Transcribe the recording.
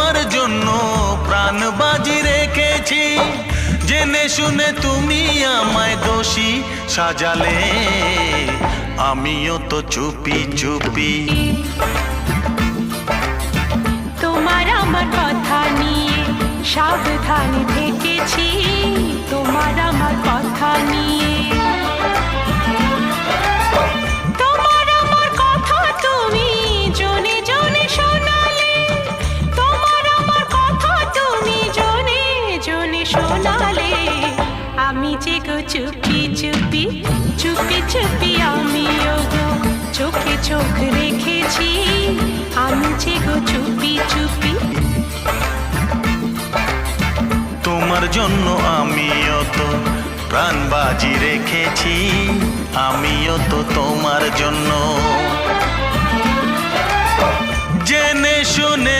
তোমার জন্য প্রাণ বাজি রেখেছি। জেনে শুনে তুমি আমায় দোষী সাজালে, আমিও তো চুপি চুপি। তোমার আমার কথা নিয়ে সাবধানে থেকেছি, তোমার আমার কথা নিয়ে। তোমার আমার কথা তুমি জনে জনে শোনালে, তোমার আমার কথা তুমি জনে জনে শোনালে। আমি যে গো চুপি চুপি, চুপি চুপি আমিও গো চোখে চোখ রেখেছি। আমি যে গো চুপি চুপি। তোমার জন্য আমিও তো প্রাণ বাজি রেখেছি, আমিও তো তোমার জন্য জেনে শুনে